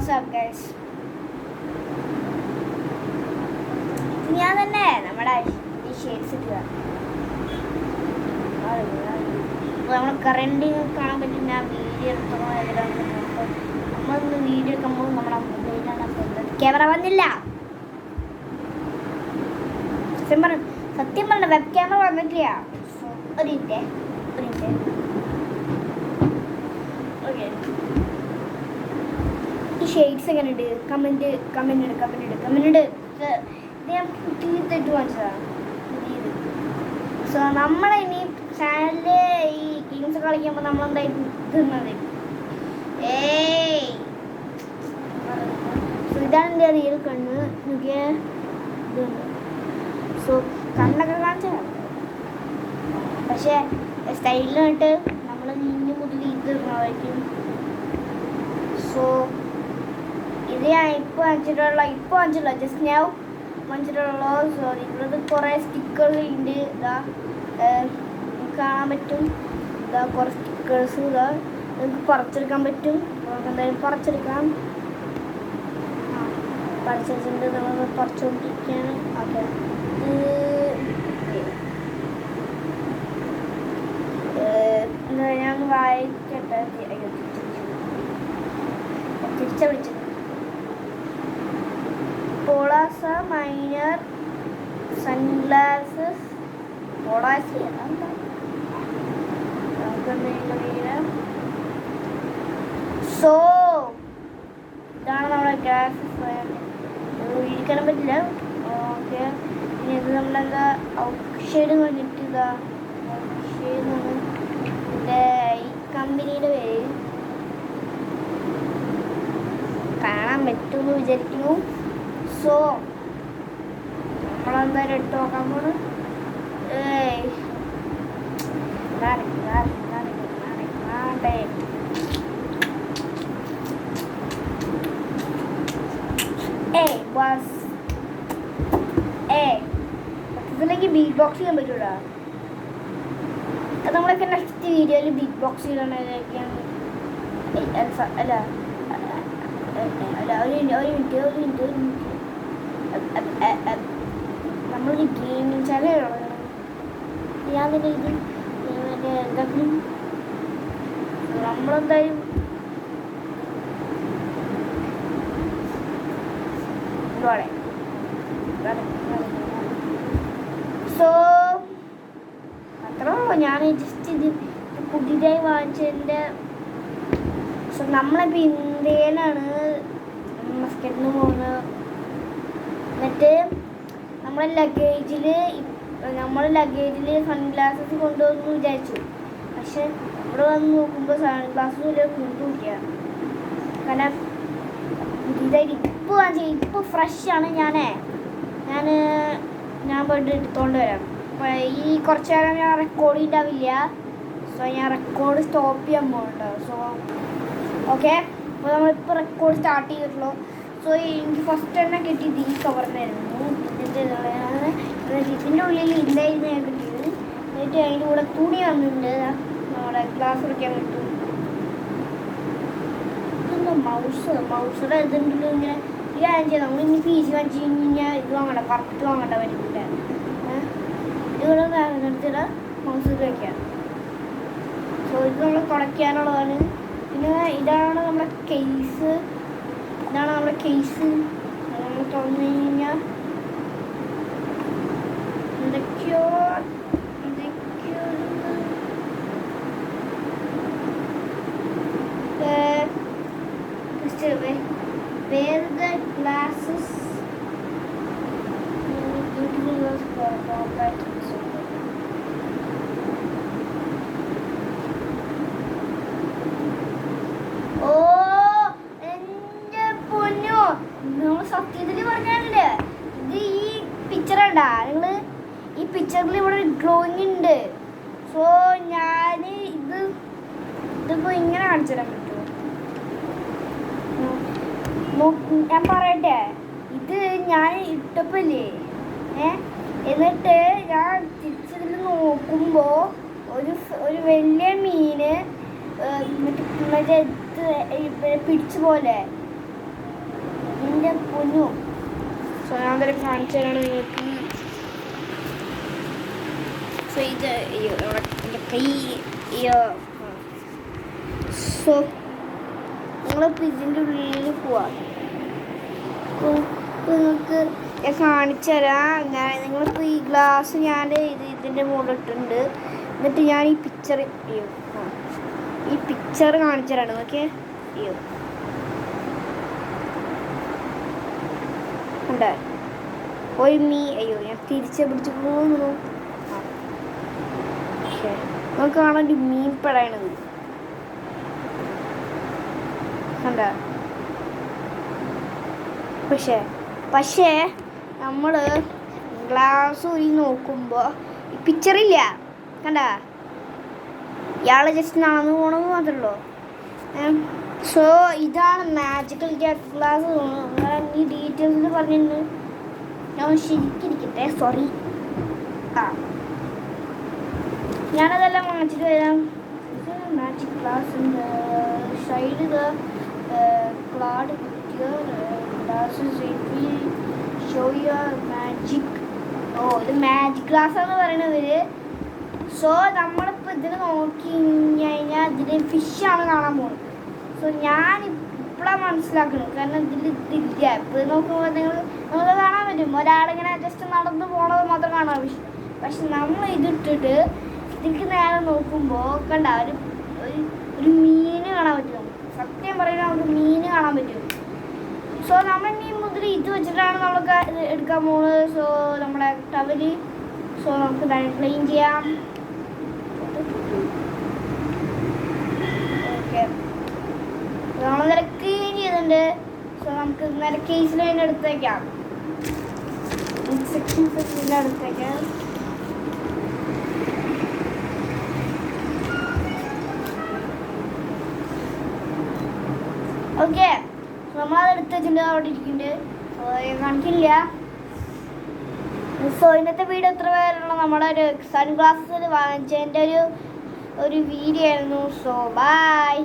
WhatsApp guys. ഞാൻ തന്നെ നമ്മുടെ ഈ ഷെയ്ഡ്സ് ഇട്ടുക. നമ്മൾ കറണ്ട് കാണാൻ പറ്റും. ഞാൻ വീഡിയോ എടുക്കുമ്പോൾ നമ്മളൊന്ന് വീഡിയോ എടുക്കുമ്പോൾ നമ്മുടെ മൊബൈലാണ് ക്യാമറ വന്നില്ല. സത്യം പറഞ്ഞ വെബ് ക്യാമറ വന്നിട്ടില്ല. ഒരു മിനിറ്റ് ഓക്കെ. ഈ ഷെയ്ഡ്സ് എങ്ങനെ ഉണ്ട്? കമന്റ് ഇട്. ഞാൻ പുതിയതായിട്ട് വാങ്ങിച്ചതാണ്. സോ നമ്മളിനി ചാനലില് ഈ ഗെയിംസ് കളിക്കുമ്പോൾ നമ്മളെന്തായിട്ട് തിന്നത് ഇതാണ് എൻ്റെ റിയൽ കണ്ണ്. എനിക്ക് ഇതുണ്ട്. സോ കണ്ണൊക്കെ കാണിച്ചതാണ്. പക്ഷേ സ്റ്റൈലിനായിട്ട് നമ്മൾ ഇനി മുതൽ ഇത് ഇടണമായിരിക്കും. സോ ഇത് ഞാൻ ഇപ്പോൾ വാങ്ങിച്ചിട്ടുള്ള ജസ്റ്റ് ഞാൻ വാങ്ങിച്ചിട്ടുള്ള. സോറി, ഇവിടെ കുറേ സ്റ്റിക്കറുണ്ട്. ഇതാ കാണാൻ പറ്റും. ഇതാ കുറേ സ്റ്റിക്കേഴ്സ്. ഇതാ നിങ്ങൾക്ക് പറിച്ചെടുക്കാൻ പറ്റും. നമുക്ക് എന്തായാലും പറിച്ചെടുക്കാം. പറിച്ചിട്ടുണ്ട്. നമ്മൾ പറിച്ചുകൊണ്ടിരിക്കുകയാണ്. ഓക്കെ, ഞാൻ വായിക്കട്ടെ. തിരിച്ച വിളിച്ചത് പോളാസ മൈനർ സൺഗ്ലാസസ്. പോളാസി എന്താ? സോ ഇതാണ് നമ്മുടെ ഗ്ലാസസ്. ഇരിക്കാനും പറ്റില്ല. ഓക്കെ, ഇനി ഇത് നമ്മളെന്താ ഔട്ട്ഷെയ്ഡ് കിട്ടുക. ഔട്ട്ഷെയ്ഡ് ഇതിൻ്റെ ഈ കമ്പനിയുടെ പേര് കാണാൻ പറ്റുമെന്ന് വിചാരിക്കുന്നു. സോ നമ്മളെന്തായാലും എടുത്ത് നോക്കാൻ പോണ്. ഇതിലേക്ക് ബീറ്റ് ബോക്സ് ചെയ്യാൻ പറ്റൂടാ. അത് നമ്മളൊക്കെ നെക്സ്റ്റ് വീഡിയോയിൽ ബീറ്റ് ബോക്സ് ചെയ്യണതൊക്കെയാണ്. അല്ല ഒരു മിനിറ്റ് നമ്മളൊരു ഗെയിമിങ് ചാനൽ ഞാൻ തന്നെ ഇത് എന്തെങ്കിലും നമ്മളെന്തായാലും സോ അത്രേ ഉള്ളൂ. ഞാൻ ജസ്റ്റ് ഇത് പുതിയതായി വാങ്ങിച്ചതിൻ്റെ. സോ നമ്മളിപ്പോൾ ഇന്ത്യയിലാണ് മസ്കറ്റിന് പോകുന്നത്. എന്നിട്ട് നമ്മളെ ലഗേജിൽ സൺഗ്ലാസസ് കൊണ്ടുവന്ന് വിചാരിച്ചു. പക്ഷെ ഇവിടെ വന്ന് നോക്കുമ്പോൾ സൺഗ്ലാസസ് ഇല്ല, കൊണ്ടുപോയില്ല. കാരണം പുതിയതായിട്ട് ഇപ്പോൾ വാങ്ങിച്ച ഇപ്പോൾ ഫ്രഷാണ്. ഞാൻ പോയിട്ട് എടുത്തുകൊണ്ട് വരാം. അപ്പോൾ ഈ കുറച്ച് നേരം ഞാൻ റെക്കോർഡ് ചെയ്തിട്ടാവില്ല. സോ ഞാൻ റെക്കോർഡ് സ്റ്റോപ്പ് ചെയ്യാൻ പോകുന്നുണ്ട്. സോ ഓക്കെ, അപ്പോൾ നമ്മളിപ്പോൾ റെക്കോർഡ് സ്റ്റാർട്ട് ചെയ്തിട്ടുള്ളൂ. സോ എനിക്ക് ഫസ്റ്റ് തന്നെ കിട്ടിയത് ഈ കവറിനായിരുന്നു. ഇതിൻ്റെ ഉള്ളിൽ ഇല്ലായിരുന്നു ഞാൻ കിട്ടിയത്. എന്നിട്ട് അതിൻ്റെ കൂടെ തുണി വന്നിട്ടുണ്ട്. നമ്മുടെ ഗ്ലാസ് വയ്ക്കാൻ പറ്റും. ഇതെന്താ മൗസയുടെ ഇതുണ്ടല്ലോ ഇങ്ങനെ. ഈ കാര്യം ചെയ്യാം. നമ്മൾ ഇനി പീസ് വാങ്ങിച്ച് കഴിഞ്ഞാൽ ഇത് വാങ്ങണ്ട, കറക്റ്റ് വാങ്ങണ്ട പറ്റില്ല. ഇതുകൂടെ എടുത്തിട്ട് മൗസ് വയ്ക്കാം. സോ ഇത് നമ്മൾ തുടയ്ക്കാനുള്ളതാണ്. പിന്നെ ഇതാണ് നമ്മുടെ കേസ്. നമ്മൾ തുറന്നു കഴിഞ്ഞാൽ എന്തൊക്കെയോ wear the glasses. സത്യത്തിൽ പറഞ്ഞാലേ ഇത് ഈ പിക്ചർ ഉണ്ടാ നിങ്ങൾ. ഈ പിക്ചറിൽ ഇവിടെ ഡ്രോയിങ് ഉണ്ട്. സോ ഇതിപ്പോൾ ഇങ്ങനെ കാണിച്ചു തരാൻ പറ്റുമോ? ഞാൻ പറയട്ടെ, ഇത് ഞാൻ ഇട്ടപ്പല്ലേ എന്നിട്ട് ഞാൻ തിരിച്ചതിൽ നോക്കുമ്പോൾ ഒരു വലിയ മീന് മറ്റേ പിടിച്ച പോലെ ഇതിൻ്റെ പൊന്നു. സോ ഞാൻ അതൊക്കെ കാണിച്ചു തരാണ് നിങ്ങൾക്ക്. സോ ഇത് എൻ്റെ കൈ സോ നിങ്ങളിപ്പോൾ ഇതിൻ്റെ ഉള്ളിൽ പോവാം. നിങ്ങൾക്ക് ഞാൻ കാണിച്ചു തരാം. നിങ്ങളിപ്പോൾ ഈ ഗ്ലാസ് ഞാൻ ഇതിൻ്റെ മുകളിൽ ഇട്ടിട്ടുണ്ട്. എന്നിട്ട് ഞാൻ ഈ പിക്ചർ ഈ പിക്ചർ കാണിച്ചു തരാണ്. ഓക്കെ ഉണ്ട് ഒരു ഞാൻ തിരിച്ച് പിടിച്ച് പോകുന്നു. നമുക്ക് കാണാൻ ഒരു മീൻ പടയണത് കണ്ട. പക്ഷേ നമ്മൾ ഗ്ലാസ് ഊരി നോക്കുമ്പോൾ ഈ പിക്ചറില്ല കണ്ട. ഇയാൾ ജസ്റ്റ് നടന്നു പോകണമെന്ന് മാത്രമല്ലോ. സോ ഇതാണ് മാജിക്കൽ ഗ്ലാസ്. ഈ ഡീറ്റെയിൽസ് പറഞ്ഞിട്ടുണ്ട്. ഞാൻ ശരിക്കിരിക്കട്ടെ, സോറി. ഞാനതെല്ലാം വാങ്ങിച്ചിട്ട് വരാം. Magic glass side clad show your magic. ഇത് മാജിക് ഗ്ലാസ് എന്ന് പറയുന്നവര്. സോ നമ്മളിപ്പോൾ ഇതിന് നോക്കി കഴിഞ്ഞാൽ ഇതിൽ ഫിഷാണ് കാണാൻ പോകുന്നത്. സോ ഞാൻ ഇപ്പോഴാണ് മനസ്സിലാക്കുന്നത്. കാരണം ഇതില്ല. ഇപ്പോൾ നോക്കുമ്പോൾ നമുക്ക് കാണാൻ പറ്റും ഒരാളിങ്ങനെ ജസ്റ്റ് നടന്നു പോണത് മാത്രം കാണാൻ പറ്റും. പക്ഷെ നമ്മൾ ഇതിട്ടിട്ട് ഇതിലേക്ക് നേരെ നോക്കുമ്പോൾ കണ്ട ഒരു മീൻ കാണാൻ പറ്റും. സത്യം പറയുന്നത് നമുക്ക് മീൻ കാണാൻ പറ്റും. സോ നമ്മൾ ഇനി മുതൽ ഇത് വെച്ചിട്ടാണ് നമ്മൾ എടുക്കാൻ പോകുന്നത്. സോ നമ്മുടെ ടവല് സോ നമുക്ക് ക്ലീൻ ചെയ്യാം. ഓക്കെ നമ്മൾ നേരെ ക്ലീൻ ചെയ്തിട്ടുണ്ട്. സോ നമുക്ക് നേരെ കേസിൽ തന്നെ എടുത്തേക്കാം. സെക്ഷൻസ് എടുത്തേക്കാം. ഓക്കെ നമ്മളത് എടുത്ത് വെച്ചിട്ടുണ്ട്. അവിടെ ഇരിക്കുന്നുണ്ട്. കാണിക്കില്ല. സോ ഇന്നത്തെ വീഡിയോ എത്ര പേരുള്ള നമ്മുടെ ഒരു സൺഗ്ലാസ് വാങ്ങിച്ചതിൻ്റെ ഒരു വീഡിയോ ആയിരുന്നു. So by.